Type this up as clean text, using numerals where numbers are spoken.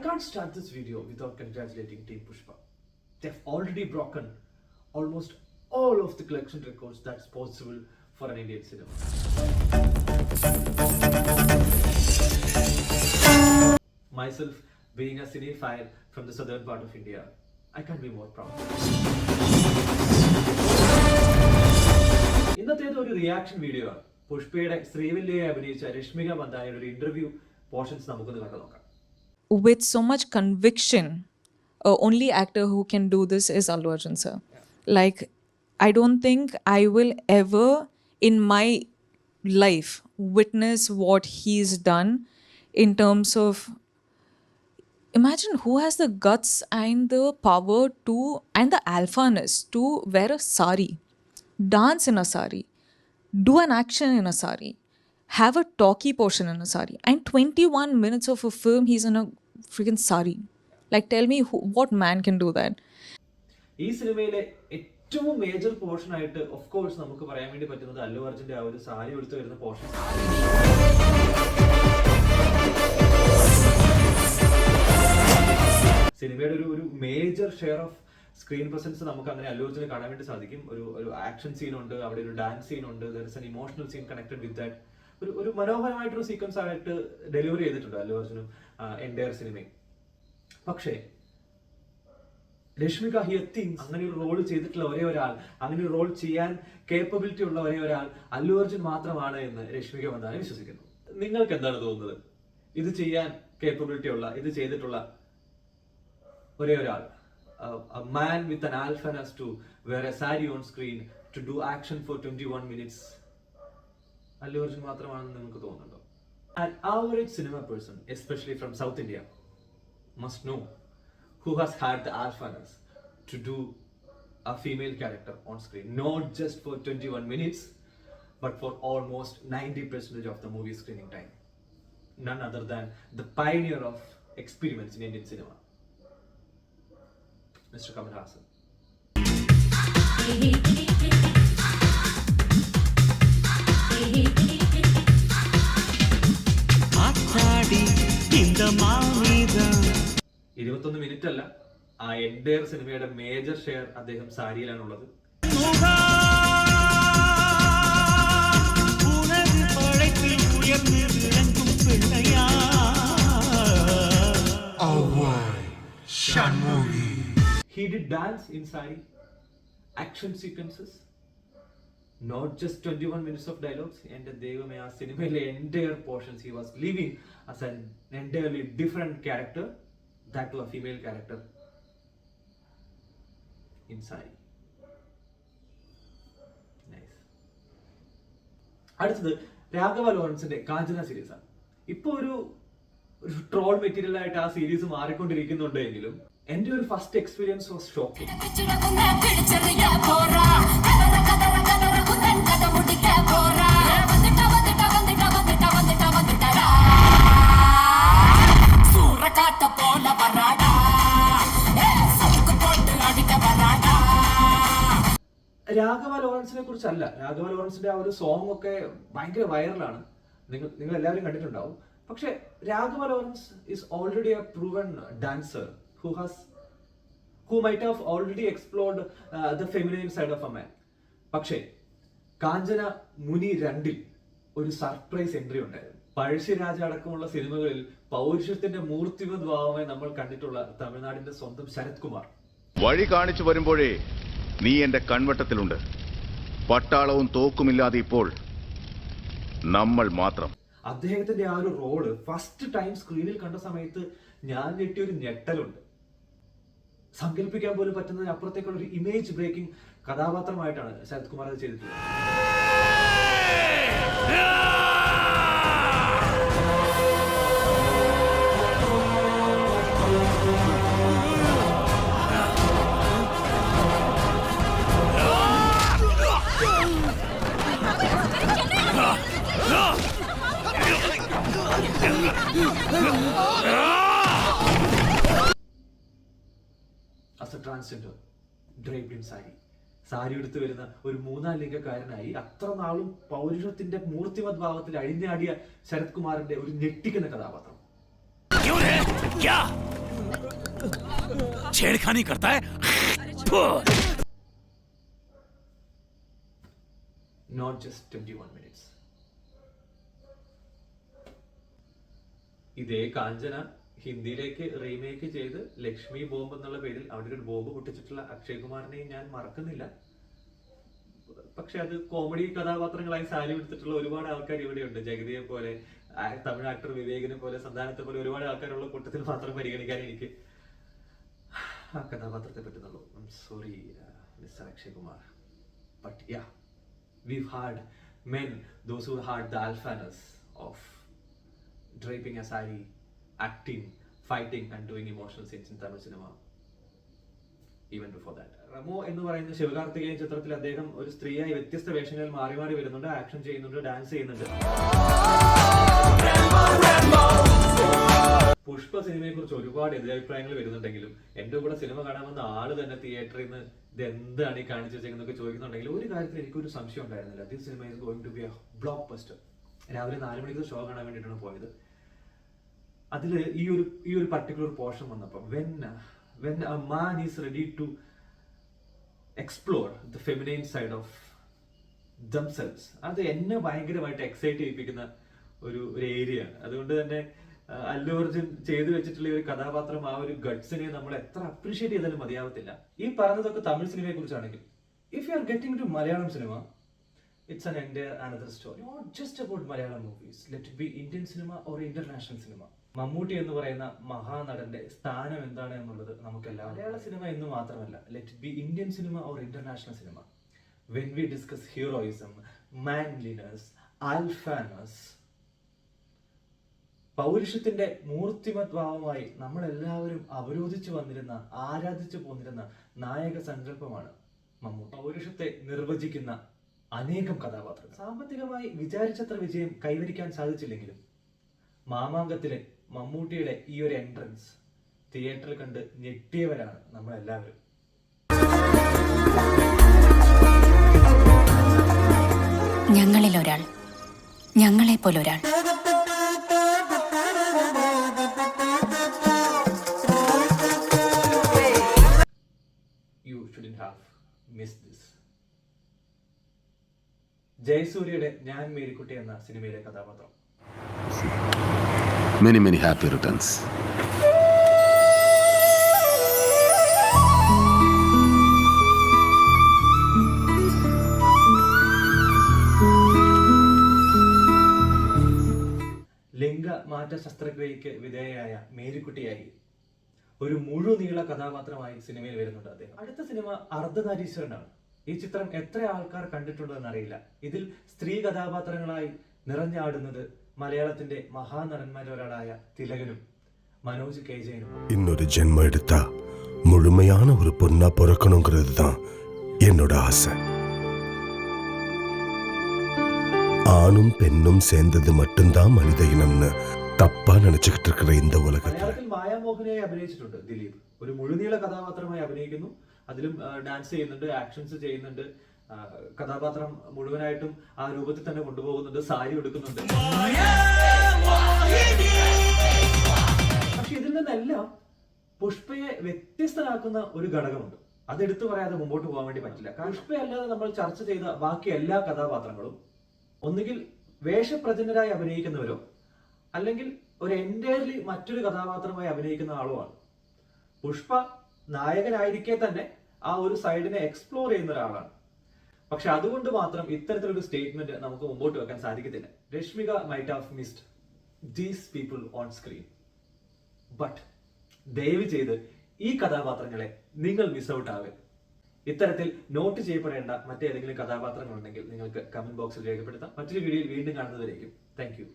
can't start this video without congratulating Team Pushpa. They've already broken almost all of the collection records that's possible for an Indian cinema. Myself, being a cinephile from the southern part of India, I can't be more proud. ഇന്നത്തേത് ഒരു reaction video ആണ്. പുഷ്പയുടെ ശ്രീവല്ലിയെ അഭിനയിച്ച രശ്മിക മന്ദാനയുടെ ഒരു interview portions നമുക്കൊന്ന് കണ്ടു നോക്കാം. With so much conviction, only actor who can do this is Allu Arjun sir. Like, I don't think I will ever in my life witness what he's done in terms of, imagine who has the guts and the power to, and the alphaness to wear a sari, dance in a sari, do an action in a sari, have a talkie portion in a sari, and 21 minutes of a film he's in a freaking sari. Like, tell me what man can do that? ഈ സിനിമയിലെ ഏറ്റവും major portion ആയിട്ട് of course നമുക്ക് പറയാൻ വേണ്ടി പറ്റുന്നത് അല്ലു അർജുന്റെ ആ ഒരു സാരി എടുത്തു വരുന്ന പോർഷൻ. സിനിമയുടെ ഒരു major share of screen presence നമുക്ക് അങ്ങനെ അല്ലു അർജുനെ കാണാൻ വേണ്ടി സാധിക്കും. ഒരു ആക്ഷൻ സീൻ ഉണ്ട്, അവിടെ ഒരു ഡാൻസ് സീൻ ഉണ്ട്, there is an emotional scene connected with that. ഒരു മനോഹരമായിട്ടൊരു സീക്വൻസ് ആയിട്ട് ഡെലിവറി ചെയ്തിട്ടുണ്ട് അല്ലു അർജുനും എൻ്റയർ സിനിമയും. പക്ഷേ രശ്മിക ഹിയർ തിങ്സ് അങ്ങനെ ഒരു റോൾ ചെയ്തിട്ടുള്ള ഒരേ ഒരാൾ, അങ്ങനെ ഒരു റോൾ ചെയ്യാൻ കേപ്പബിലിറ്റി ഉള്ള ഒരേ ഒരാൾ അല്ലു അർജുൻ മാത്രമാണ് എന്ന് രശ്മിക മന്ദാന വിശ്വസിക്കുന്നു. നിങ്ങൾക്ക് എന്താണ് തോന്നുന്നത്? ഇത് ചെയ്യാൻ കേപ്പബിലിറ്റി ഉള്ള, ഇത് ചെയ്തിട്ടുള്ള ഒരേ ഒരാൾ, a man with an alphaness to wear a sari on screen to do action for 21 minutes, Allu Arjun മാത്രമാണെന്ന് നിങ്ങൾക്ക് തോന്നുന്നുണ്ടോ? An average cinema person, especially from South India, must know who has had the alphaness to do a female character on screen, not just for 21 minutes, but for almost 90% of the movie screening time. None other than the pioneer of experiments in Indian cinema, Mr. Kamal Haasan. ഇരുപത്തൊന്ന് minute അല്ല, ആ entire സിനിമയുടെ major share അദ്ദേഹം സാരിയിലാണുള്ളത്. He did dance in sari, action sequences, not just 21 minutes of dialogues. And ദൈവമേ, ആ സിനിമയിലെ entire portions he was living as an entirely different character, that to a female character in sari. Nice. അടുത്തത് രാഘവ ലോറൻസിന്റെ കാഞ്ചന series ആണ്. ഇപ്പൊ ഒരു troll material ആയിട്ട് ആ series മാറിക്കൊണ്ടിരിക്കുന്നുണ്ടെങ്കിലും എന്റെ ഒരു first experience was shocking. Raghava ലോറൻസിനെ കുറിച്ചല്ല, രാഘവ ലോറൻസിന്റെ ആ ഒരു സോങ് ഒക്കെ ഭയങ്കര വൈറലാണ്, നിങ്ങൾ എല്ലാവരും കണ്ടിട്ടുണ്ടാവും. പക്ഷെ Raghava Lawrence is already A proven dancer who might have already explored the feminine side of a man. പക്ഷേ കാഞ്ചന മുനി 2 ഒരു സർപ്രൈസ് എൻട്രി ഉണ്ടായിരുന്നു. പഴശ്ശിരാജ അടക്കമുള്ള സിനിമകളിൽ പൗരുഷത്തിന്റെ മൂർത്തിമത് ഭാവമായി നമ്മൾ കണ്ടിട്ടുള്ള തമിഴ്നാടിന്റെ സ്വന്തം ശരത് കുമാർ വഴി കാണിച്ചു വരുമ്പോഴേ നീ എന്റെ കൺവട്ടത്തിലുണ്ട്. പട്ടാളവും തോക്കുമില്ലാതെ ഇപ്പോൾ നമ്മൾ മാത്രം. അദ്ദേഹത്തിന്റെ ആ ഒരു റോള് ഫസ്റ്റ് ടൈം സ്ക്രീനിൽ കണ്ട സമയത്ത് ഞാൻ ഞെട്ടിയൊരു ഞെട്ടലുണ്ട്. സങ്കല്പിക്കാൻ പോലും പറ്റുന്നതിന് അപ്പുറത്തേക്കുള്ള ഒരു ഇമേജ് ബ്രേക്കിംഗ് കഥാപാത്രമായിട്ടാണ് ശരത് കുമാർ അത് ചെയ്തിട്ടുള്ളത്. As a transgender, draped in sari. Sari എടുത്തു വരുന്ന ഒരു 3-4 ലിംഗക്കാരനായി അത്ര നാളും പൗരുഷത്തിന്റെ മൂർത്തിമത് ഭാവത്തിൽ അഴിഞ്ഞാടിയ ശരത് കുമാറിന്റെ ഒരു ഞെട്ടിക്കുന്ന കഥാപാത്രം. छेड़खानी करता है। Not just 21 minutes. ഇതേ കാഞ്ചന ഹിന്ദിയിലേക്ക് റീമേക്ക് ചെയ്ത് ലക്ഷ്മി ബോംബ് എന്നുള്ള പേരിൽ അവിടെ ഒരു ബോംബ് പൊട്ടിച്ചിട്ടുള്ള അക്ഷയ് കുമാറിനെയും ഞാൻ മറക്കുന്നില്ല. പക്ഷെ അത് കോമഡി കഥാപാത്രങ്ങളായി സാലി എടുത്തിട്ടുള്ള ഒരുപാട് ആൾക്കാർ ഇവിടെയുണ്ട്. ജഗതിയെ പോലെ, തമിഴ് ആക്ടർ വിവേകിനെ പോലെ, സന്താനത്തെ പോലെ ഒരുപാട് ആൾക്കാരുള്ള കൂട്ടത്തിൽ മാത്രം പരിഗണിക്കാൻ എനിക്ക് ആ കഥാപാത്രത്തെ പറ്റുന്നുള്ളൂ. Sorry mister Akshay Kumar. But yeah, we've had men, those who had the alphaness of draping a sari, acting, fighting and doing emotional scenes in Tamil cinema. Even before that, Ramo എന്ന് പറയുന്ന ശിവകാർത്തികേയൻ ചിത്രത്തിൽ അദ്ദേഹം ഒരു സ്ത്രീയായി വ്യത്യസ്ത വേഷങ്ങളിൽ മാറി മാറി വരുന്നുണ്ട്, ആക്ഷൻ ചെയ്യുന്നുണ്ട്, ഡാൻസ് ചെയ്യുന്നുണ്ട്. പുഷ്പ സിനിമയെ കുറിച്ച് ഒരുപാട് എതിരഭിപ്രായങ്ങൾ വരുന്നുണ്ടെങ്കിലും എന്റെ കൂടെ സിനിമ കാണാമെന്ന ആള് തന്നെ തിയേറ്ററിൽ നിന്ന് ഇത് എന്താണ് ഈ കാണിച്ചു വെച്ചേക്കുന്നൊക്കെ ചോദിക്കുന്നുണ്ടെങ്കിൽ ഒരു കാര്യത്തിൽ എനിക്കൊരു സംശയം ഉണ്ടായിരുന്നില്ല. This cinema is going to be a blockbuster. രാവിലെ 4 മണിക്ക് ഷോ കാണാൻ വേണ്ടിയിട്ടാണ് പോയത്. അതിൽ ഈ ഒരു പർട്ടിക്കുലർ പോർഷൻ വന്നപ്പോൾ when a man is ready to explore the feminine side of themselves, അത് എന്നെ ഭയങ്കരമായിട്ട് എക്സൈറ്റ് ചെയ്യിപ്പിക്കുന്ന ഒരു ഏരിയയാണ്. അതുകൊണ്ട് തന്നെ അല്ലു അർജുൻ ചെയ്തു വെച്ചിട്ടുള്ള ഒരു കഥാപാത്രം, ആ ഒരു ഗട്ട്സിനെ നമ്മൾ എത്ര അപ്രീഷിയേറ്റ് ചെയ്താലും മതിയാവത്തില്ല. ഈ പറഞ്ഞതൊക്കെ തമിഴ് സിനിമയെ കുറിച്ചാണെങ്കിൽ if you are getting to Malayalam cinema, it's an entire another story. Not just about Malayalam movies. Let it be Indian cinema or international cinema. Mammootty എന്ന് പറയുന്ന മഹാനടന്റെ സ്ഥാനം എന്താണ് എന്നുള്ളത് നമുക്കെല്ലാം മലയാള സിനിമ എന്ന് മാത്രമല്ല, let it be Indian cinema or international cinema. When we discuss heroism, manliness, alphaness, പൗരുഷത്തിന്റെ മൂർത്തിമത് ഭാവമായി നമ്മളെല്ലാവരും അവരോധിച്ചു വന്നിരുന്ന, ആരാധിച്ചു പോന്നിരുന്ന നായക സങ്കല്പമാണ് മമ്മൂട്ടി. പൗരുഷത്തെ നിർവചിക്കുന്ന അനേകം കഥാപാത്രങ്ങൾ. സാമ്പത്തികമായി വിചാരിച്ചത്ര വിജയം കൈവരിക്കാൻ സാധിച്ചില്ലെങ്കിലും മാമാങ്കത്തിലെ മമ്മൂട്ടിയുടെ ഈ ഒരു എൻട്രൻസ് തിയേറ്ററിൽ കണ്ട് ഞെട്ടിയവരാണ് നമ്മളെല്ലാവരും. ഞങ്ങളിൽ ഒരാൾ, ഞങ്ങളെ പോലൊരാൾ. You shouldn't have missed this. ജയസൂര്യയുടെ ഞാൻ മേരിക്കുട്ടി എന്ന സിനിമയിലെ കഥാപാത്രം. Many happy returns. ലിംഗ മാറ്റ ശസ്ത്രക്രിയയ്ക്ക് വിധേയയായ മേരിക്കുട്ടിയായി ഒരു മുഴുനീള കഥാപാത്രമായി സിനിമയിൽ വരുന്നുണ്ട് അദ്ദേഹം. അടുത്ത സിനിമ അർദ്ധനാരീശ്വരനാണ്. ഈ ചിത്രം എത്ര ആൾക്കാർ കണ്ടിട്ടുണ്ടോ എന്നറിയില്ല. ഇതിൽ സ്ത്രീ കഥാപാത്രങ്ങളായി നിറഞ്ഞാടുന്നത് മലയാളത്തിന്റെ മഹാനടന്മാരിൽ ഒരാളായ തിലകനും മനോജ് കെ ജയനും. இன்னொரு ஜென்மம் எடுத்தா முழுமையான ஒரு பொண்ணா பிறக்கணுங்கிறது தான் என்னோட ஆசை. ஆணும் பெண்ணும் சேர்ந்தது மட்டும்தான் மனித இனம்னு തപ്പാ നിனைச்சுக்கிட்டு இருக்கிற இந்த உலகத்தில் മലയാളത്തിൽ മായാമോഹനയായി അഭിനയിച്ചിട്ടുണ്ട് ദിലീപ്. ഒരു മുഴുനീള കഥാപാത്രമായി അഭിനയിക്കുന്നു. അതിലും ഡാൻസ് ചെയ്യുന്നുണ്ട്, ആക്ഷൻസ് ചെയ്യുന്നുണ്ട്. കഥാപാത്രം മുഴുവനായിട്ടും ആ രൂപത്തിൽ തന്നെ കൊണ്ടുപോകുന്നുണ്ട്, സാരി എടുക്കുന്നുണ്ട്. പക്ഷെ ഇതിൽ നിന്നെല്ലാം പുഷ്പയെ വ്യത്യസ്തനാക്കുന്ന ഒരു ഘടകമുണ്ട്. അതെടുത്തു പറയാതെ മുമ്പോട്ട് പോകാൻ വേണ്ടി പറ്റില്ല. പുഷ്പയല്ലാതെ നമ്മൾ ചർച്ച ചെയ്ത ബാക്കി എല്ലാ കഥാപാത്രങ്ങളും ഒന്നുകിൽ വേഷപ്രചന്നരായി അഭിനയിക്കുന്നവരോ അല്ലെങ്കിൽ ഒരു എൻറ്റയർലി മറ്റൊരു കഥാപാത്രമായി അഭിനയിക്കുന്ന ആളുമാണ്. പുഷ്പ നായകനായിരിക്കെ തന്നെ ആ ഒരു സൈഡിനെ എക്സ്പ്ലോർ ചെയ്യുന്ന ഒരാളാണ്. പക്ഷെ അതുകൊണ്ട് മാത്രം ഇത്തരത്തിലൊരു സ്റ്റേറ്റ്മെന്റ് നമുക്ക് മുമ്പോട്ട് വെക്കാൻ സാധിക്കത്തില്ല. Rashmika might have missed these people on screen, but ദയവ് ചെയ്ത് ഈ കഥാപാത്രങ്ങളെ നിങ്ങൾ മിസ് ഔട്ട് ആവരുത്. ഇത്തരത്തിൽ നോട്ട് ചെയ്യപ്പെടേണ്ട മറ്റേതെങ്കിലും കഥാപാത്രങ്ങൾ ഉണ്ടെങ്കിൽ നിങ്ങൾക്ക് കമന്റ് ബോക്സിൽ രേഖപ്പെടുത്താം. മറ്റൊരു വീഡിയോയിൽ വീണ്ടും കാണുന്നതിലേക്കും താങ്ക് യു.